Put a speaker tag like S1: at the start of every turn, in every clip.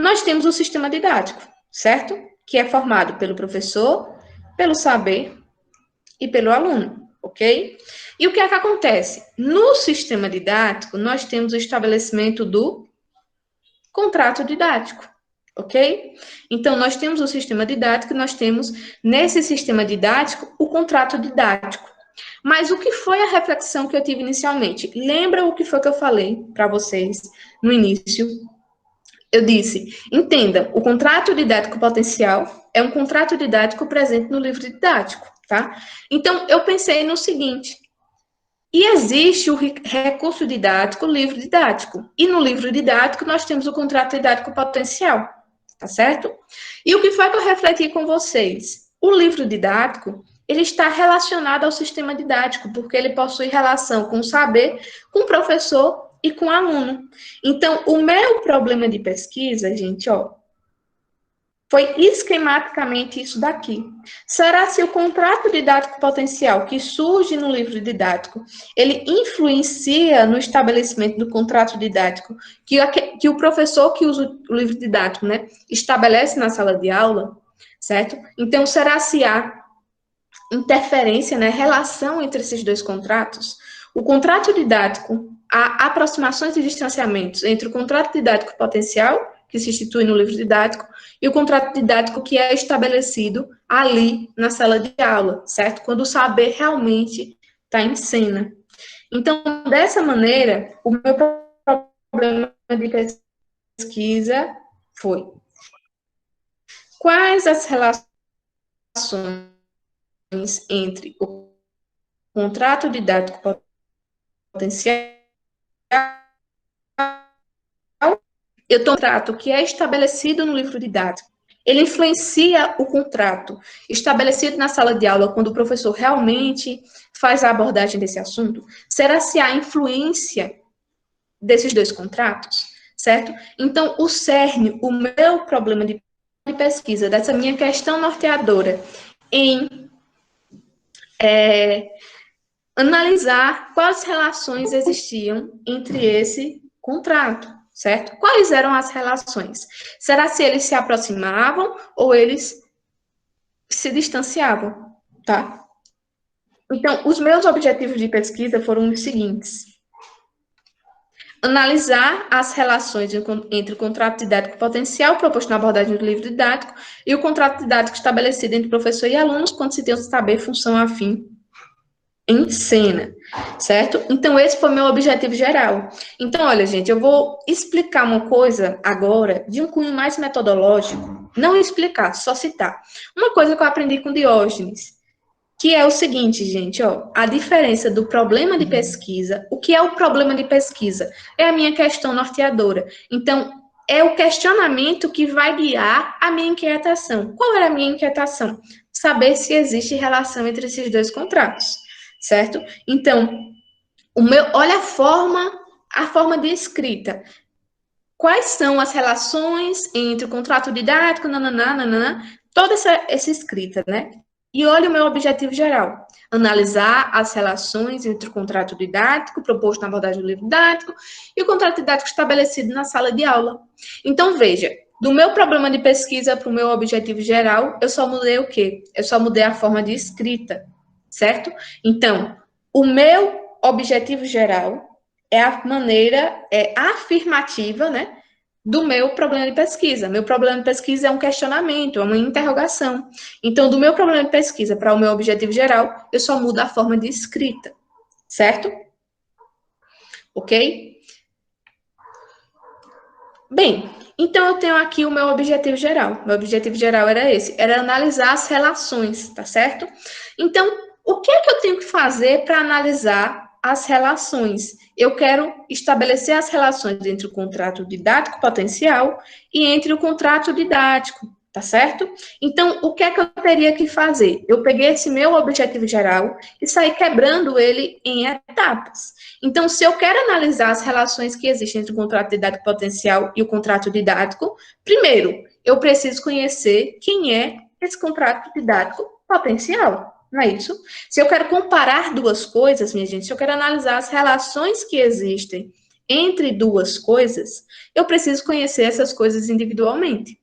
S1: nós temos o sistema didático, certo? Que é formado pelo professor, pelo saber e pelo aluno, ok? E o que é que acontece? No sistema didático, nós temos o estabelecimento do contrato didático, ok? Então, nós temos o sistema didático e nós temos, nesse sistema didático, o contrato didático. Mas o que foi a reflexão que eu tive inicialmente? Lembra o que foi que eu falei para vocês no início? Eu disse, entenda, o contrato didático potencial é um contrato didático presente no livro didático, tá? Então, eu pensei no seguinte, e existe o recurso didático, o livro didático. E no livro didático, nós temos o contrato didático potencial, tá certo? E o que foi que eu refleti com vocês? O livro didático, ele está relacionado ao sistema didático, porque ele possui relação com o saber, com o professor e com o aluno. Então, o meu problema de pesquisa, gente, ó, foi esquematicamente isso daqui. Será se o contrato didático potencial que surge no livro didático, ele influencia no estabelecimento do contrato didático que o professor que usa o livro didático, né, estabelece na sala de aula, certo? Então, será se há interferência, né, relação entre esses dois contratos? O contrato didático, há aproximações e distanciamentos entre o contrato didático potencial, que se institui no livro didático, e o contrato didático que é estabelecido ali na sala de aula, certo? Quando o saber realmente está em cena. Então, dessa maneira, o meu problema de pesquisa foi: quais as relações entre o contrato didático potencial e o contrato que é estabelecido no livro didático? Ele influencia o contrato estabelecido na sala de aula quando o professor realmente faz a abordagem desse assunto? Será se há influência desses dois contratos, certo? Então, o cerne, o meu problema de pesquisa, dessa minha questão norteadora em analisar quais relações existiam entre esse contrato, certo? Quais eram as relações? Será se eles se aproximavam ou eles se distanciavam, tá? Então, os meus objetivos de pesquisa foram os seguintes: analisar as relações entre o contrato didático potencial proposto na abordagem do livro didático e o contrato didático estabelecido entre professor e alunos quando se tem o saber, função, afim em cena, certo? Então, esse foi o meu objetivo geral. Então, olha, gente, eu vou explicar uma coisa agora de um cunho mais metodológico. Não explicar, só citar. Uma coisa que eu aprendi com Diógenes, que é o seguinte, gente, ó, a diferença do problema de pesquisa. O que é o problema de pesquisa? É a minha questão norteadora. Então, é o questionamento que vai guiar a minha inquietação. Qual era a minha inquietação? Saber se existe relação entre esses dois contratos, certo? Então, olha a forma de escrita. Quais são as relações entre o contrato didático, toda essa escrita, né? E olha o meu objetivo geral: analisar as relações entre o contrato didático proposto na abordagem do livro didático e o contrato didático estabelecido na sala de aula. Então, veja, do meu problema de pesquisa para o meu objetivo geral, eu só mudei o quê? Eu só mudei a forma de escrita, certo? Então, o meu objetivo geral é a maneira afirmativa, né, do meu problema de pesquisa. Meu problema de pesquisa é um questionamento, é uma interrogação. Então, do meu problema de pesquisa para o meu objetivo geral, eu só mudo a forma de escrita, certo? Ok? Bem, então eu tenho aqui o meu objetivo geral. Meu objetivo geral era esse, era analisar as relações, tá certo? Então, o que é que eu tenho que fazer para analisar as relações? Eu quero estabelecer as relações entre o contrato didático potencial e entre o contrato didático, tá certo? Então, o que é que eu teria que fazer? Eu peguei esse meu objetivo geral e saí quebrando ele em etapas. Então, se eu quero analisar as relações que existem entre o contrato didático potencial e o contrato didático, primeiro, eu preciso conhecer quem é esse contrato didático potencial. Não é isso? Se eu quero comparar duas coisas, minha gente, se eu quero analisar as relações que existem entre duas coisas, eu preciso conhecer essas coisas individualmente.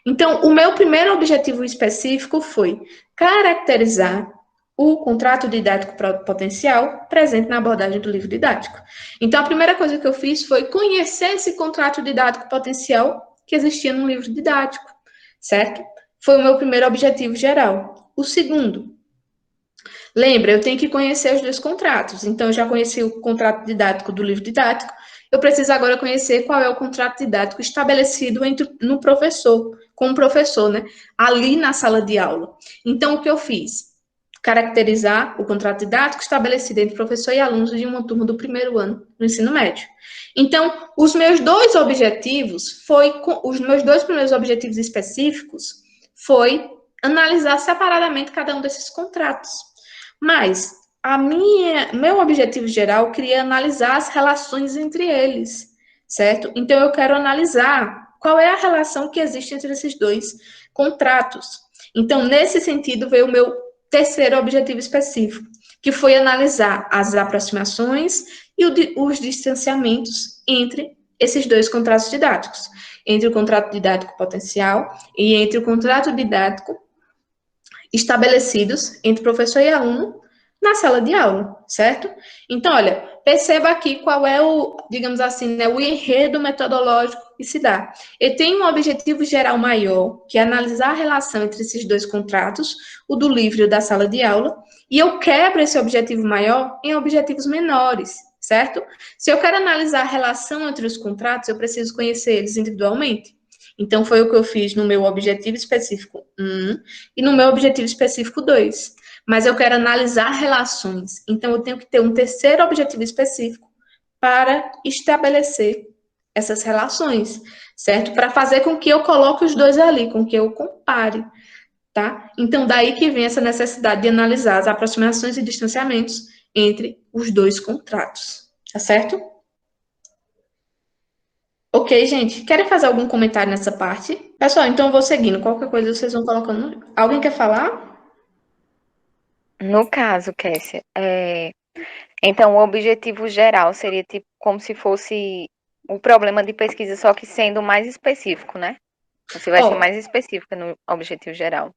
S1: Então, o meu primeiro objetivo específico foi caracterizar o contrato didático potencial presente na abordagem do livro didático. Então, a primeira coisa que eu fiz foi conhecer esse contrato didático potencial que existia no livro didático, certo? Foi o meu primeiro objetivo geral. O segundo, lembra, eu tenho que conhecer os dois contratos. Então, eu já conheci o contrato didático do livro didático, eu preciso agora conhecer qual é o contrato didático estabelecido no professor, com o professor, né? Ali na sala de aula. Então, o que eu fiz? Caracterizar o contrato didático estabelecido entre professor e alunos de uma turma do primeiro ano do ensino médio. Então, os meus dois primeiros objetivos específicos foi analisar separadamente cada um desses contratos. Mas meu objetivo geral queria analisar as relações entre eles, certo? Então, eu quero analisar qual é a relação que existe entre esses dois contratos. Então, nesse sentido, veio o meu terceiro objetivo específico, que foi analisar as aproximações e os distanciamentos entre esses dois contratos didáticos, entre o contrato didático potencial e entre o contrato didático estabelecidos entre professor e aluno na sala de aula, certo? Então, olha, perceba aqui qual é o, digamos assim, né, o enredo metodológico que se dá. Ele tem um objetivo geral maior, que é analisar a relação entre esses dois contratos, o do livro e o da sala de aula, e eu quebro esse objetivo maior em objetivos menores, certo? Se eu quero analisar a relação entre os contratos, eu preciso conhecer eles individualmente. Então, foi o que eu fiz no meu objetivo específico 1 e no meu objetivo específico 2. Mas eu quero analisar relações. Então, eu tenho que ter um terceiro objetivo específico para estabelecer essas relações, certo? Para fazer com que eu coloque os dois ali, com que eu compare, tá? Então, daí que vem essa necessidade de analisar as aproximações e distanciamentos entre os dois contratos, tá certo? Ok, gente. Querem fazer algum comentário nessa parte? Pessoal, então eu vou seguindo. Qualquer coisa vocês vão colocando. Alguém quer falar?
S2: No caso, Kessia, então o objetivo geral seria tipo como se fosse o problema de pesquisa, só que sendo mais específico, né? Você vai ser
S1: Ó,
S2: mais específica no objetivo geral.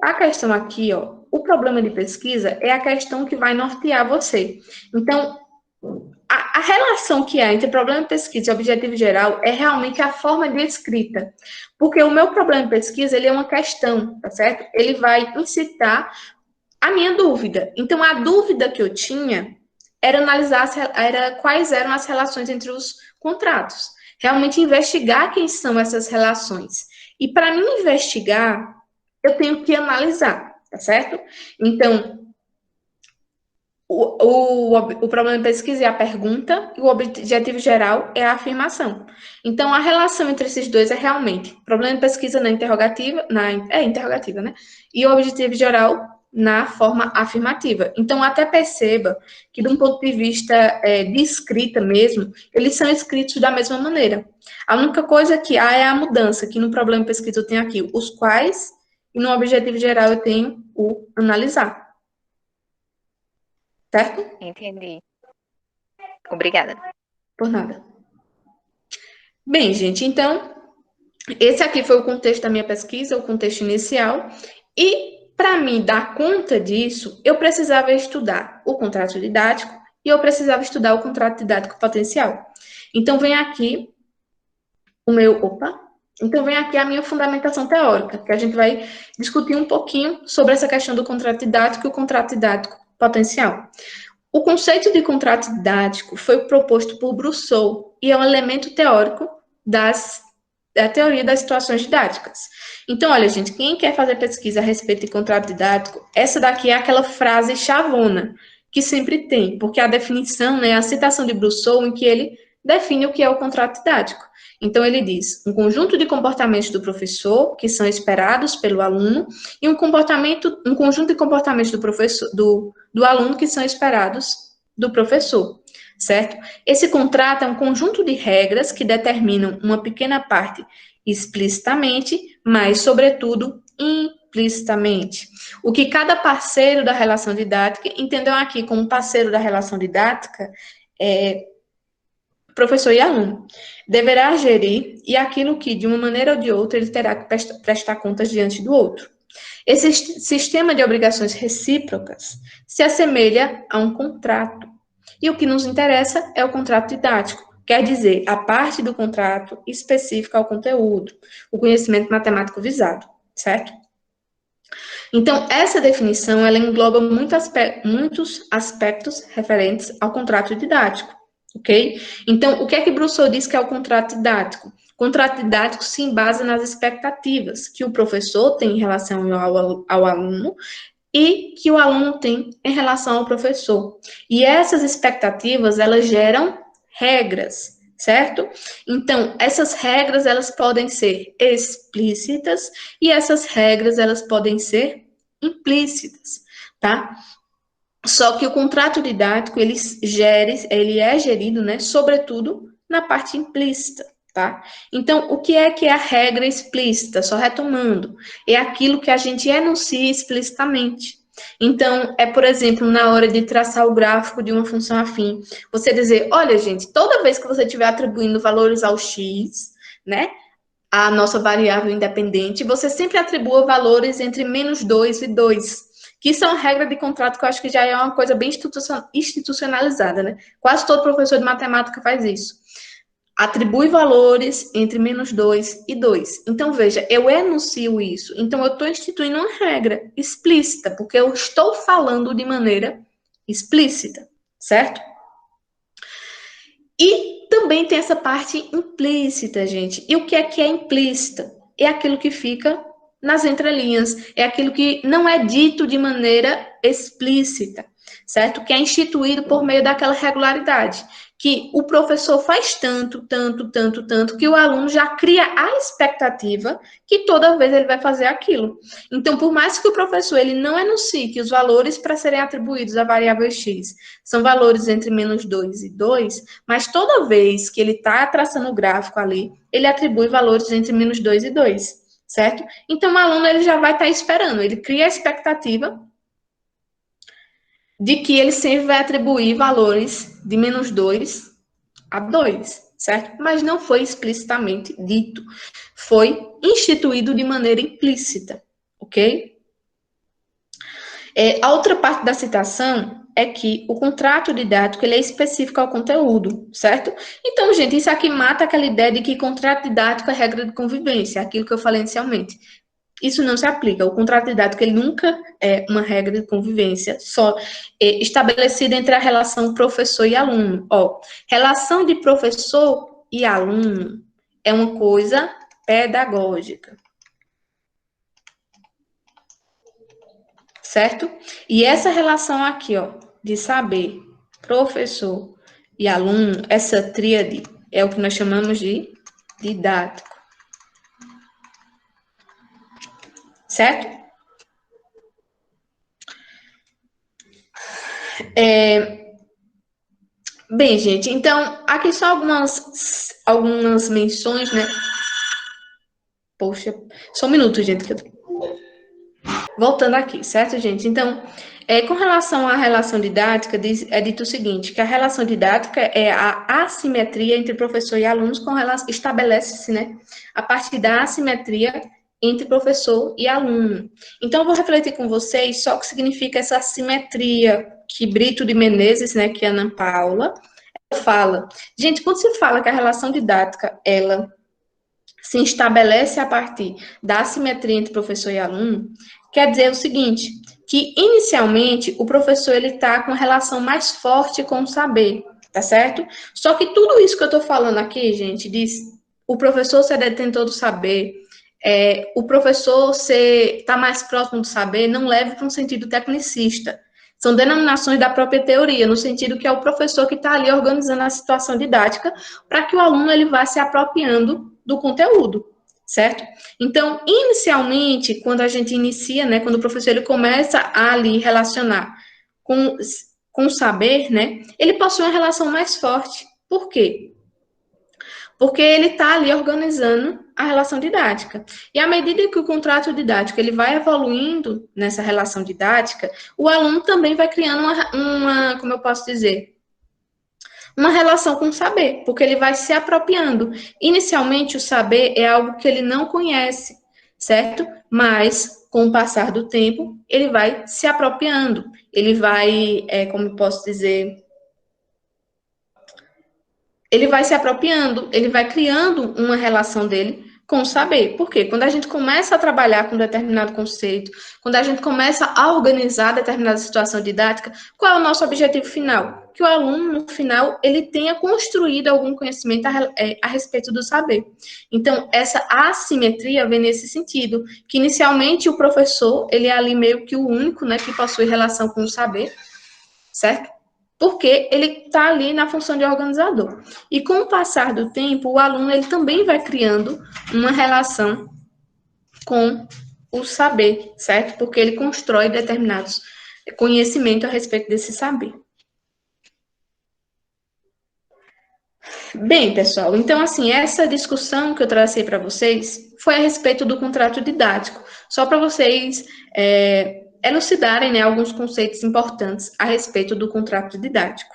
S1: a questão aqui, ó, o problema de pesquisa é a questão que vai nortear você. Então, a relação que há entre problema de pesquisa e objetivo geral é realmente a forma de escrita. Porque o meu problema de pesquisa, ele é uma questão, tá certo? Ele vai incitar a minha dúvida. Então, a dúvida que eu tinha era analisar quais eram as relações entre os contratos. Realmente investigar quem são essas relações. E para mim investigar, eu tenho que analisar, tá certo? Então, o problema de pesquisa é a pergunta e o objetivo geral é a afirmação. Então, a relação entre esses dois é realmente problema de pesquisa na interrogativa, interrogativa, né? E o objetivo geral na forma afirmativa. Então, até perceba que, de um ponto de vista de escrita mesmo, eles são escritos da mesma maneira. A única coisa que há é a mudança, que no problema de pesquisa eu tenho aqui os quais, e no objetivo geral eu tenho o analisar. Certo?
S2: Entendi. Obrigada.
S1: Por nada. Bem, gente, então, esse aqui foi o contexto da minha pesquisa, o contexto inicial. E, para mim dar conta disso, eu precisava estudar o contrato didático e eu precisava estudar o contrato didático potencial. Então, vem aqui Então, vem aqui a minha fundamentação teórica, que a gente vai discutir um pouquinho sobre essa questão do contrato didático e o contrato didático potencial. O conceito de contrato didático foi proposto por Brousseau e é um elemento teórico da teoria das situações didáticas. Então, olha, gente, quem quer fazer pesquisa a respeito de contrato didático, essa daqui é aquela frase chavona que sempre tem, porque a definição, né, a citação de Brousseau em que ele define o que é o contrato didático. Então, ele diz: um conjunto de comportamentos do professor que são esperados pelo aluno e um conjunto de comportamentos do professor, do aluno que são esperados do professor, certo? Esse contrato é um conjunto de regras que determinam uma pequena parte explicitamente, mas, sobretudo, implicitamente. O que cada parceiro da relação didática, entendeu aqui como parceiro da relação didática, professor e aluno, deverá gerir e aquilo que, de uma maneira ou de outra, ele terá que prestar contas diante do outro. Esse sistema de obrigações recíprocas se assemelha a um contrato. E o que nos interessa é o contrato didático, quer dizer, a parte do contrato específica ao conteúdo, o conhecimento matemático visado, certo? Então, essa definição, ela engloba muitos aspectos referentes ao contrato didático, ok? Então, o que é que Brousseau diz que é o contrato didático? O contrato didático se embasa nas expectativas que o professor tem em relação ao aluno e que o aluno tem em relação ao professor. E essas expectativas, elas geram regras, certo? Então, essas regras, elas podem ser explícitas e essas regras, elas podem ser implícitas, tá? Só que o contrato didático, ele é gerido, né, sobretudo na parte implícita, tá? Então, o que é a regra explícita? Só retomando, é aquilo que a gente enuncia explicitamente. Então, por exemplo, na hora de traçar o gráfico de uma função afim, você dizer, olha, gente, toda vez que você estiver atribuindo valores ao x, né, a nossa variável independente, você sempre atribua valores entre -2 e 2, que são regra de contrato que eu acho que já é uma coisa bem institucionalizada, né? Quase todo professor de matemática faz isso. Atribui valores entre -2 e 2. Então, veja, eu enuncio isso. Então, eu estou instituindo uma regra explícita, porque eu estou falando de maneira explícita, certo? E também tem essa parte implícita, gente. E o que é implícita? É aquilo que fica nas entrelinhas, é aquilo que não é dito de maneira explícita, certo? Que é instituído por meio daquela regularidade, que o professor faz tanto, que o aluno já cria a expectativa que toda vez ele vai fazer aquilo. Então, por mais que o professor ele não enuncie que os valores para serem atribuídos à variável x são valores entre -2 e 2, mas toda vez que ele está traçando o gráfico ali, ele atribui valores entre -2 e 2, certo? Então, o aluno ele já vai estar esperando, ele cria a expectativa de que ele sempre vai atribuir valores de -2 a 2, certo? Mas não foi explicitamente dito, foi instituído de maneira implícita, ok? A outra parte da citação é que o contrato didático ele é específico ao conteúdo, certo? Então, gente, isso aqui mata aquela ideia de que contrato didático é regra de convivência, aquilo que eu falei inicialmente. Isso não se aplica. O contrato didático ele nunca é uma regra de convivência só estabelecida entre a relação professor e aluno. Ó, relação de professor e aluno é uma coisa pedagógica. Certo? E essa relação aqui, ó, de saber, professor e aluno, essa tríade é o que nós chamamos de didático. Certo? Bem, gente, então, aqui só algumas menções, né? Poxa, só um minuto, gente, que eu tô... Voltando aqui, certo, gente? Então, com relação à relação didática, é dito o seguinte, que a relação didática é a assimetria entre professor e alunos estabelece-se, né, a partir da assimetria entre professor e aluno. Então, eu vou refletir com vocês só o que significa essa assimetria que Brito de Menezes, né, que é Ana Paula, fala. Gente, quando se fala que a relação didática, ela se estabelece a partir da assimetria entre professor e aluno, quer dizer o seguinte, que inicialmente o professor ele está com uma relação mais forte com o saber, tá certo? Só que tudo isso que eu estou falando aqui, gente, diz o professor ser detentor do saber, o professor estar mais próximo do saber, não leva para um sentido tecnicista. São denominações da própria teoria, no sentido que é o professor que está ali organizando a situação didática para que o aluno ele vá se apropriando do conteúdo, certo? Então, inicialmente, quando a gente inicia, né, quando o professor ele começa a ali relacionar com o saber, né, ele possui uma relação mais forte. Por quê? Porque ele está ali organizando a relação didática. E à medida que o contrato didático ele vai evoluindo nessa relação didática, o aluno também vai criando como eu posso dizer, uma relação com o saber, porque ele vai se apropriando. Inicialmente, o saber é algo que ele não conhece, certo? Mas, com o passar do tempo, ele vai se apropriando, ele vai, como eu posso dizer, ele vai se apropriando, ele vai criando uma relação dele com o saber. Por quê? Quando a gente começa a trabalhar com determinado conceito, quando a gente começa a organizar determinada situação didática, qual é o nosso objetivo final? Que o aluno, no final, ele tenha construído algum conhecimento a respeito do saber. Então, essa assimetria vem nesse sentido, que inicialmente o professor, ele é ali meio que o único, né, que possui relação com o saber, certo? Porque ele está ali na função de organizador. E com o passar do tempo, o aluno ele também vai criando uma relação com o saber, certo? Porque ele constrói determinados conhecimentos a respeito desse saber. Bem, pessoal, então, assim, essa discussão que eu tracei para vocês foi a respeito do contrato didático, só para vocês elucidarem, né, alguns conceitos importantes a respeito do contrato didático.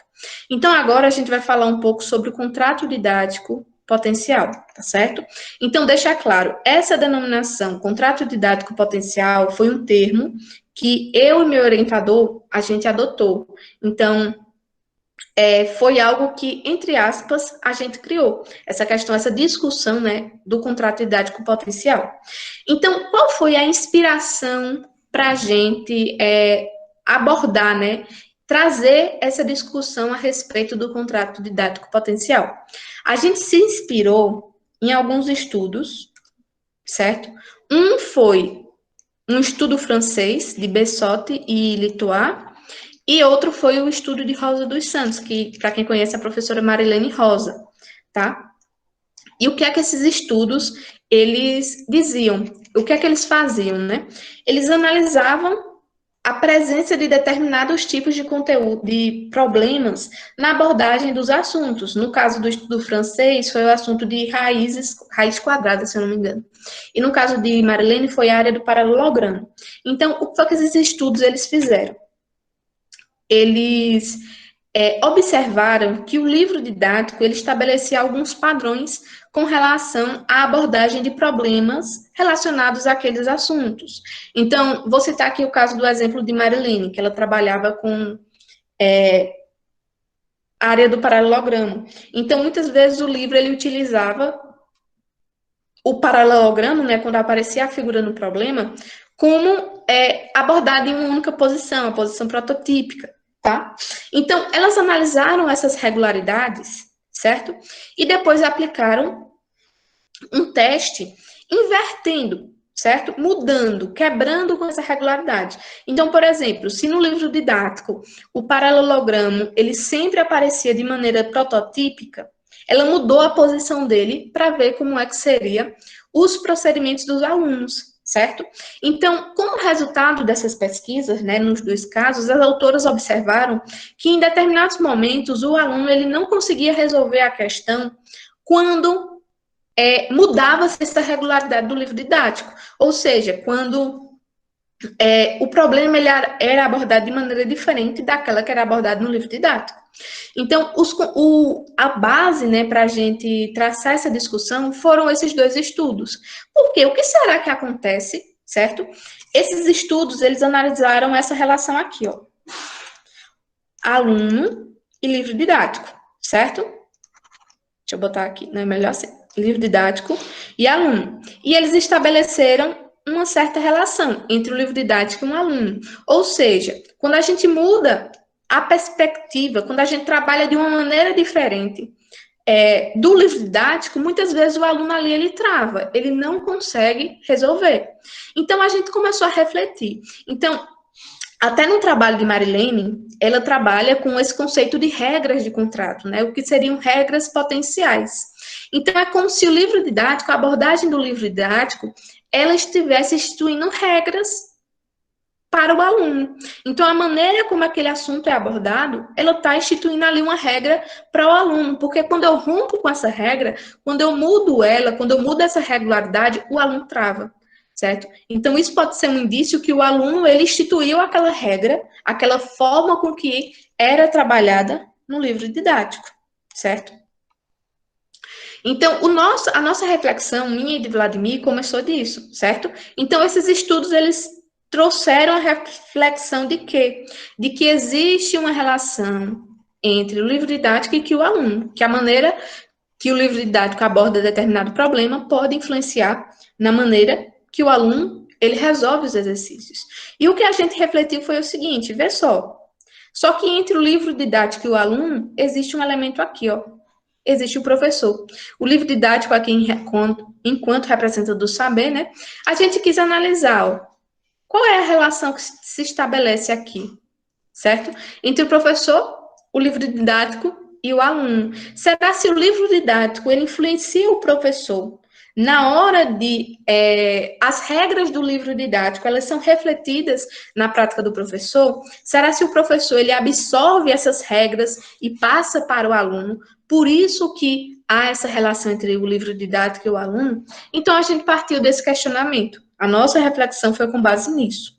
S1: Então, agora a gente vai falar um pouco sobre o contrato didático potencial, tá certo? Então, deixar claro, essa denominação, contrato didático potencial, foi um termo que eu e meu orientador, a gente adotou. Então, foi algo que, entre aspas, a gente criou. Essa questão, essa discussão, né, do contrato didático potencial. Então, qual foi a inspiração para a gente abordar, né, trazer essa discussão a respeito do contrato didático potencial? A gente se inspirou em alguns estudos, certo? Um foi um estudo francês, de Bessotte e Litois, e outro foi o estudo de Rosa dos Santos, que, para quem conhece, a professora Marilene Rosa, tá? E o que é que esses estudos, eles diziam? O que é que eles faziam, né? Eles analisavam a presença de determinados tipos de conteúdo, de problemas na abordagem dos assuntos. No caso do estudo francês, foi o assunto de raiz quadrada, se eu não me engano. E no caso de Marilene, foi a área do paralelogramo. Então, o que foi que esses estudos eles fizeram? Eles observaram que o livro didático ele estabelecia alguns padrões com relação à abordagem de problemas relacionados àqueles assuntos. Então, vou citar aqui o caso do exemplo de Marilene, que ela trabalhava com a área do paralelogramo. Então, muitas vezes o livro ele utilizava o paralelogramo, né, quando aparecia a figura no problema, como abordado em uma única posição, a posição prototípica. Tá? Então, elas analisaram essas regularidades, certo? E depois aplicaram um teste invertendo, certo? Mudando, quebrando com essa regularidade. Então, por exemplo, se no livro didático o paralelogramo ele sempre aparecia de maneira prototípica, ela mudou a posição dele para ver como é que seria os procedimentos dos alunos, certo? Então, como resultado dessas pesquisas, né, nos dois casos, as autoras observaram que em determinados momentos o aluno ele não conseguia resolver a questão quando mudava-se essa regularidade do livro didático, ou seja, quando o problema ele era abordado de maneira diferente daquela que era abordada no livro didático. Então, a base, né, para a gente traçar essa discussão foram esses dois estudos. Por quê? O que será que acontece, certo? Esses estudos, eles analisaram essa relação aqui, ó. Aluno e livro didático, certo? Deixa eu botar aqui, não é melhor assim. Livro didático e aluno. E eles estabeleceram uma certa relação entre o livro didático e um aluno. Ou seja, quando a gente muda a perspectiva, quando a gente trabalha de uma maneira diferente do livro didático, muitas vezes o aluno ali, ele trava, ele não consegue resolver. Então, a gente começou a refletir. Então, até no trabalho de Marilene, ela trabalha com esse conceito de regras de contrato, né? O que seriam regras potenciais. Então, é como se o livro didático, a abordagem do livro didático, ela estivesse instituindo regras para o aluno. Então, a maneira como aquele assunto é abordado, ela está instituindo ali uma regra para o aluno, porque quando eu rompo com essa regra, quando eu mudo ela, quando eu mudo essa regularidade, o aluno trava, certo? Então, isso pode ser um indício que o aluno, ele instituiu aquela regra, aquela forma com que era trabalhada no livro didático, certo? Então, a nossa reflexão, minha e de Vladimir, começou disso, certo? Então, esses estudos, eles trouxeram a reflexão de quê? De que existe uma relação entre o livro didático e que o aluno, que a maneira que o livro didático aborda determinado problema pode influenciar na maneira que o aluno, ele resolve os exercícios. E o que a gente refletiu foi o seguinte, vê só que entre o livro didático e o aluno, existe um elemento aqui, ó, existe o professor. O livro didático aqui, enquanto representante do saber, né, a gente quis analisar, ó, qual é a relação que se estabelece aqui, certo? Entre o professor, o livro didático e o aluno. Será se o livro didático ele influencia o professor na hora de as regras do livro didático elas são refletidas na prática do professor? Será se o professor ele absorve essas regras e passa para o aluno? Por isso que há essa relação entre o livro didático e o aluno? Então a gente partiu desse questionamento. A nossa reflexão foi com base nisso.